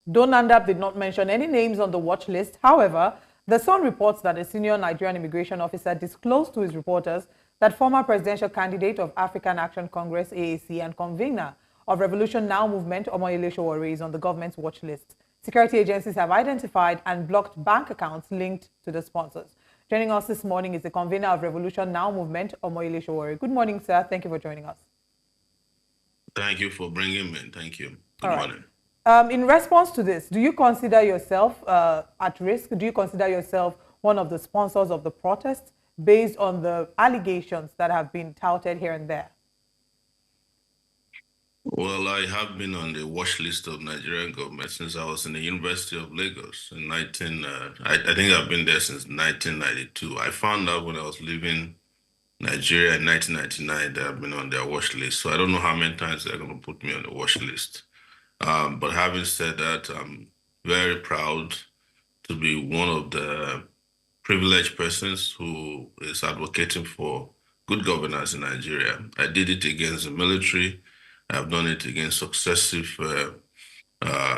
Donandap did not mention any names on the watch list. However, the Sun reports that a senior Nigerian immigration officer disclosed to his reporters that former presidential candidate of African Action Congress, AAC, and convener of Revolution Now movement, Omoyele Sowore, is on the government's watch list. Security agencies have identified and blocked bank accounts linked to the sponsors. Joining us this morning is the convener of Revolution Now movement, Omoyele Sowore. Good morning, sir. Thank you for joining us. Thank you for bringing me. Thank you. Good morning. In response to this, do you consider yourself at risk? Do you consider yourself one of the sponsors of the protest based on the allegations that have been touted here and there? Well, I have been on the watch list of Nigerian government since I was in the University of Lagos in I think I've been there since 1992. I found out when I was leaving Nigeria in 1999 that I've been on their watch list. So I don't know how many times they're going to put me on the watch list. But having said that, I'm very proud to be one of the privileged persons who is advocating for good governance in Nigeria. I did it against the military. I've done it against successive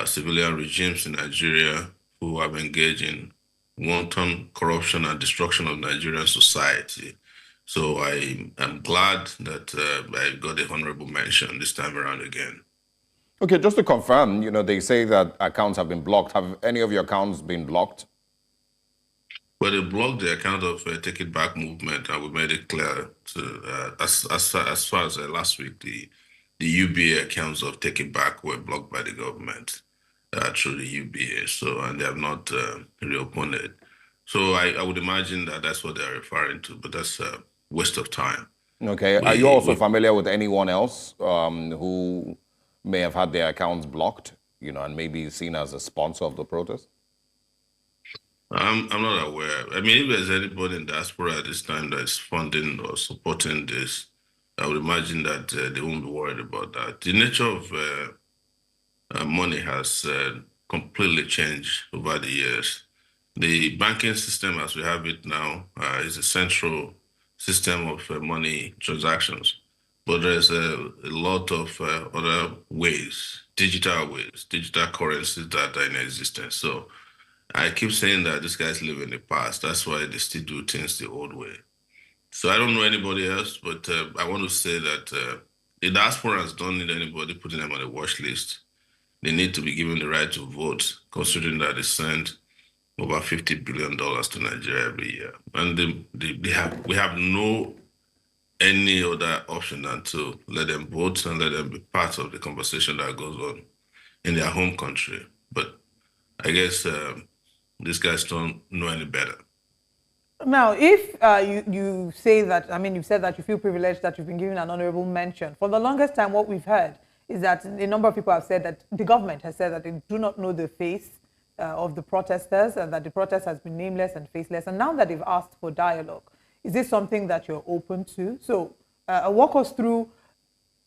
civilian regimes in Nigeria who have engaged in wanton corruption and destruction of Nigerian society. So I am glad that I got a honorable mention this time around again. Okay, just to confirm, they say that accounts have been blocked. Have any of your accounts been blocked? Well, they blocked the account of Take It Back movement, and we made it clear to as far as last week, the UBA accounts of Take It Back were blocked by the government through the UBA. So, and they have not reopened it. So I would imagine that that's what they're referring to, but that's a waste of time. Okay. Are you also familiar with anyone else who may have had their accounts blocked, and maybe seen as a sponsor of the protest? I'm not aware. I mean, if there's anybody in diaspora at this time that's funding or supporting this, I would imagine that they won't be worried about that. The nature of money has completely changed over the years. The banking system as we have it now is a central system of money transactions. But there's a lot of other ways, digital currencies that are in existence. So I keep saying that these guys live in the past. That's why they still do things the old way. So I don't know anybody else, but I want to say that the diasporans don't need anybody putting them on a watch list. They need to be given the right to vote, considering that they send over $50 billion to Nigeria every year. And we have no any other option than to let them vote and let them be part of the conversation that goes on in their home country. But I guess these guys don't know any better. Now, if you say that, you've said that you feel privileged that you've been given an honorable mention. For the longest time, what we've heard is that a number of people have said that the government has said that they do not know the face of the protesters and that the protest has been nameless and faceless. And now that they've asked for dialogue, is this something that you're open to? So walk us through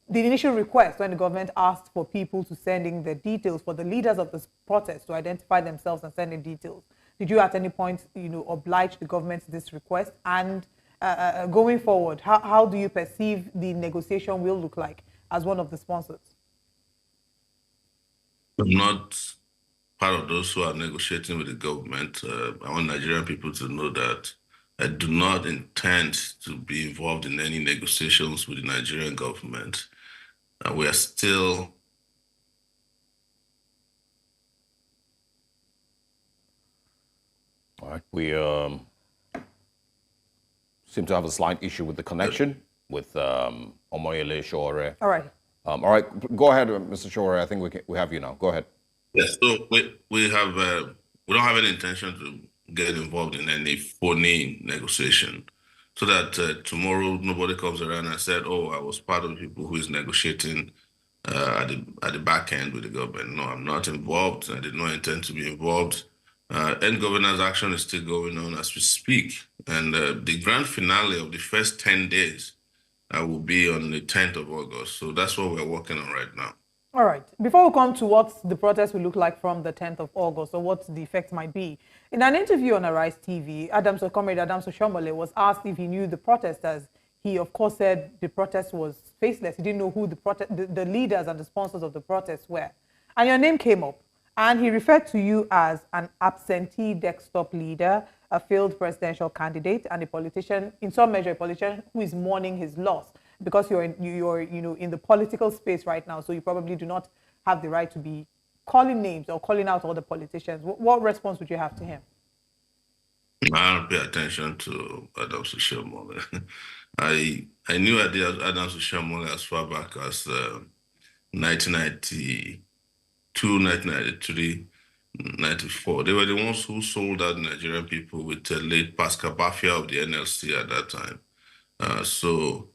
the initial request when the government asked for people to send in the details for the leaders of this protest to identify themselves and send in details. Did you at any point, oblige the government to this request? And going forward, how do you perceive the negotiation will look like as one of the sponsors? I'm not part of those who are negotiating with the government. I want Nigerian people to know that I do not intend to be involved in any negotiations with the Nigerian government. We are still all right. We seem to have a slight issue with the connection with Omoyele Sowore. All right. All right. Go ahead, Mr. Sowore. I think we have you now. Go ahead. Yes. So we don't have any intention to get involved in any phony negotiation, so that tomorrow nobody comes around and said, "Oh, I was part of the people who is negotiating at the back end with the government." No, I'm not involved. I did not intend to be involved. End governance action is still going on as we speak, and the grand finale of the first 10 days will be on the 10th of August. So that's what we're working on right now. All right. Before we come to what the protest will look like from the 10th of August or what the effect might be, in an interview on Arise TV, Comrade Adams Oshiomhole was asked if he knew the protesters. He, of course, said the protest was faceless. He didn't know who the leaders and the sponsors of the protest were. And your name came up. And he referred to you as an absentee desktop leader, a failed presidential candidate, and a politician, in some measure, a politician who is mourning his loss because you're in the political space right now. So you probably do not have the right to be calling names or calling out all the politicians. What response would you have to him? I don't pay attention to Adams Oshiomhole. I knew Adams Oshiomhole as far back as 1992, 1993, 94. They were the ones who sold out Nigerian people with late Pascal Bafia of the NLC at that time. So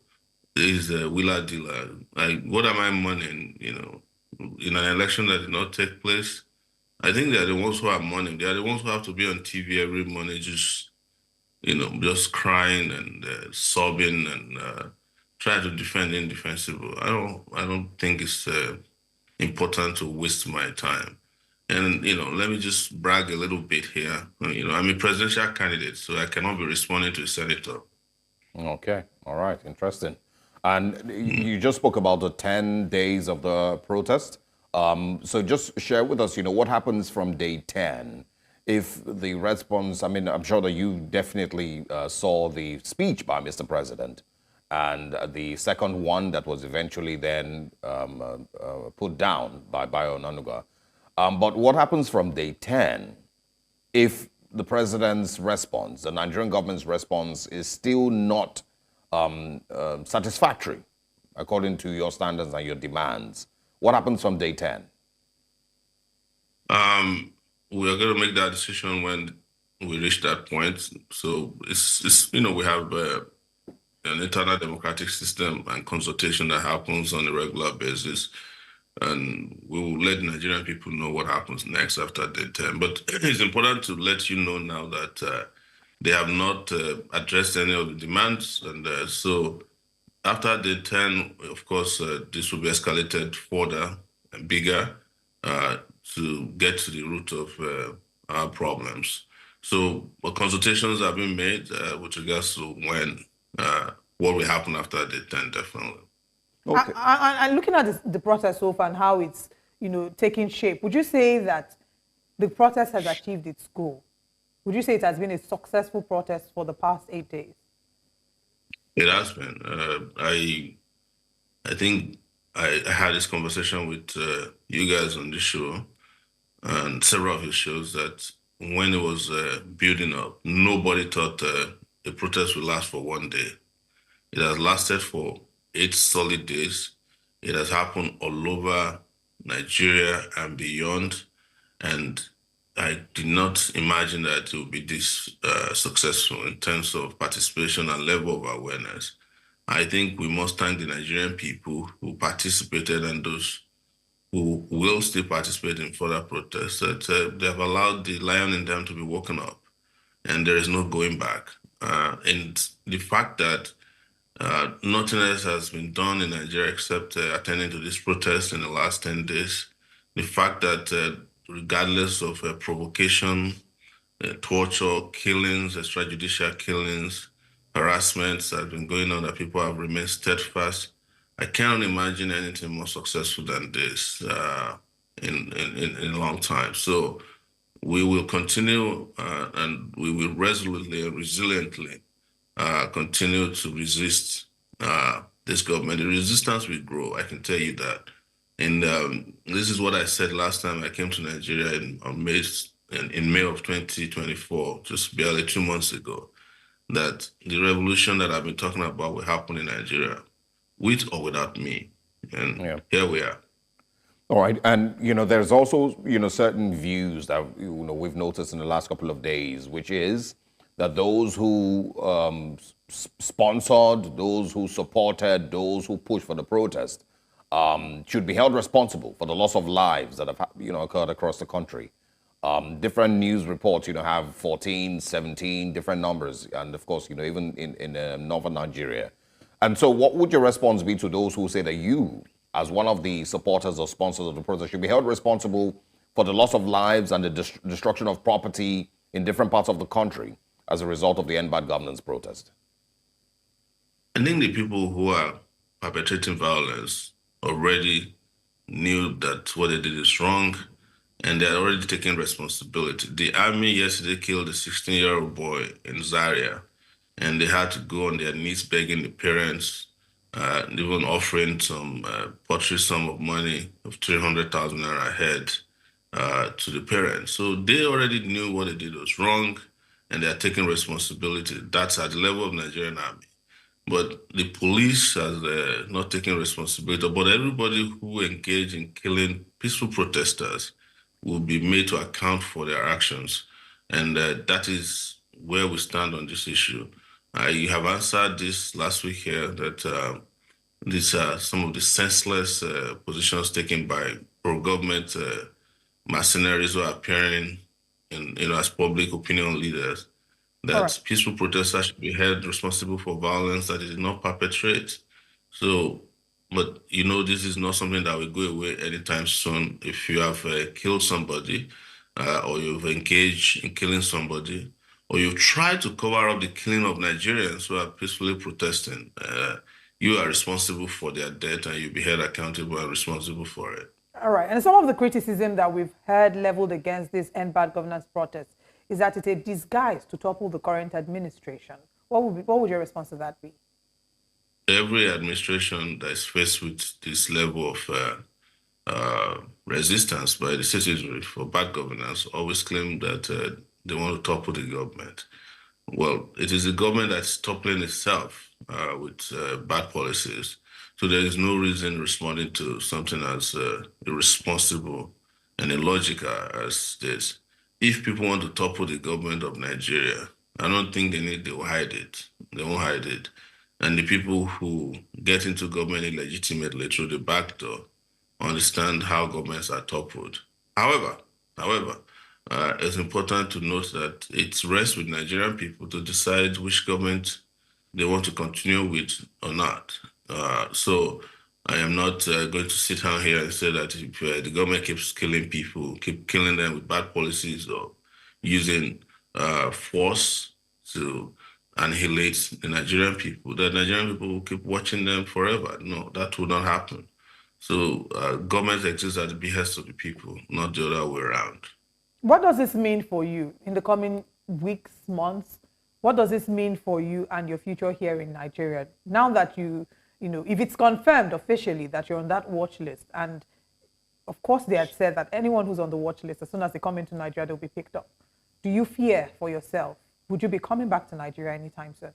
is a wheeler dealer. Like, what am I mourning? In an election that did not take place? I think they're the ones who are mourning. They are the ones who have to be on TV every morning, just crying and sobbing and trying to defend the indefensible. I don't think it's important to waste my time. And let me just brag a little bit here. I'm a presidential candidate, so I cannot be responding to a senator. Okay, all right, interesting. And you just spoke about the 10 days of the protest. So just share with us, what happens from day 10 if the response, I'm sure that you definitely saw the speech by Mr. President and the second one that was eventually then put down by Bayo Onanuga. But what happens from day 10 if the president's response, the Nigerian government's response, is still not satisfactory according to your standards and your demands? What happens from day 10? We are going to make that decision when we reach that point. So it's we have an internal democratic system and consultation that happens on a regular basis. And we will let Nigerian people know what happens next after day 10. But it's important to let you know now that they have not addressed any of the demands. And so after day 10, of course, this will be escalated further and bigger to get to the root of our problems. So consultations have been made with regards to what will happen after day 10, definitely. Okay. And looking at the protest so far and how it's, taking shape, would you say that the protest has achieved its goal? Would you say it has been a successful protest for the past 8 days? It has been. I think I had this conversation with you guys on the show and several of your shows that when it was building up, nobody thought the protest would last for 1 day. It has lasted for 8 solid days. It has happened all over Nigeria and beyond. And I did not imagine that it would be this successful in terms of participation and level of awareness. I think we must thank the Nigerian people who participated and those who will still participate in further protests, that they have allowed the lion in them to be woken up, and there is no going back. And the fact that nothing else has been done in Nigeria except attending to this protest in the last 10 days, the fact that regardless of provocation, torture, killings, extrajudicial killings, harassments that have been going on, that people have remained steadfast, I cannot imagine anything more successful than this in a long time. So we will continue and we will resolutely and resiliently continue to resist this government. The resistance will grow, I can tell you that. And this is what I said last time I came to Nigeria in May of 2024, just barely 2 months ago, that the revolution that I've been talking about will happen in Nigeria, with or without me. And here we are. All right. And, there's also, certain views that, we've noticed in the last couple of days, which is that those who sponsored, those who supported, those who pushed for the protest should be held responsible for the loss of lives that have, occurred across the country. Different news reports, have 14, 17, different numbers. And of course, even in northern Nigeria. And so what would your response be to those who say that you, as one of the supporters or sponsors of the protest, should be held responsible for the loss of lives and the destruction of property in different parts of the country as a result of the End Bad Governance protest? I think the people who are perpetrating violence already knew that what they did is wrong. and they're already taking responsibility. The army yesterday killed a 16-year-old boy in Zaria, and they had to go on their knees begging the parents, even offering some paltry sum of money of 300,000 naira ahead to the parents. So they already knew what they did was wrong, and they are taking responsibility. That's at the level of Nigerian army. But the police has not taken responsibility. But everybody who engaged in killing peaceful protesters will be made to account for their actions. And that is where we stand on this issue. You have answered this last week here that these are some of the senseless positions taken by pro-government mercenaries who are appearing in, as public opinion leaders, All right. that peaceful protesters should be held responsible for violence that they did not perpetrate. So, but this is not something that will go away anytime soon. If you have killed somebody, or you've engaged in killing somebody, or you've tried to cover up the killing of Nigerians who are peacefully protesting, you are responsible for their death, and you'll be held accountable and responsible for it. All right. And some of the criticism that we've heard leveled against this End Bad Governance protest is that it's a disguise to topple the current administration. What would your response to that be? Every administration that is faced with this level of resistance by the citizenry for bad governance always claim that they want to topple the government. Well, it is the government that's toppling itself with bad policies. So there is no reason responding to something as irresponsible and illogical as this. If people want to topple the government of Nigeria, I don't think they will hide it. They won't hide it. And the people who get into government illegitimately through the back door understand how governments are toppled. However, it's important to note that it rests with Nigerian people to decide which government they want to continue with or not. So I am not going to sit down here and say that if the government keeps killing people, keep killing them with bad policies or using force to annihilate the Nigerian people, that Nigerian people will keep watching them forever. No, that will not happen. So government exists at the behest of the people, not the other way around. What does this mean for you in the coming weeks, months? What does this mean for you and your future here in Nigeria? Now that if it's confirmed officially that you're on that watch list, and of course they had said that anyone who's on the watch list, as soon as they come into Nigeria, they'll be picked up. Do you fear for yourself? Would you be coming back to Nigeria anytime soon?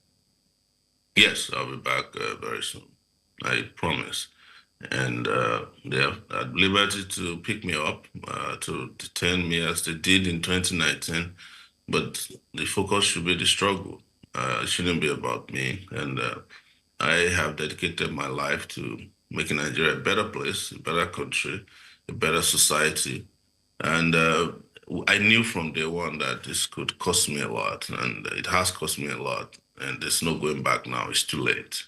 Yes, I'll be back very soon. I promise. And they are at liberty to pick me up, to detain me as they did in 2019. But the focus should be the struggle. It shouldn't be about me. And I have dedicated my life to making Nigeria a better place, a better country, a better society. And I knew from day one that this could cost me a lot, and it has cost me a lot. And there's no going back now. It's too late.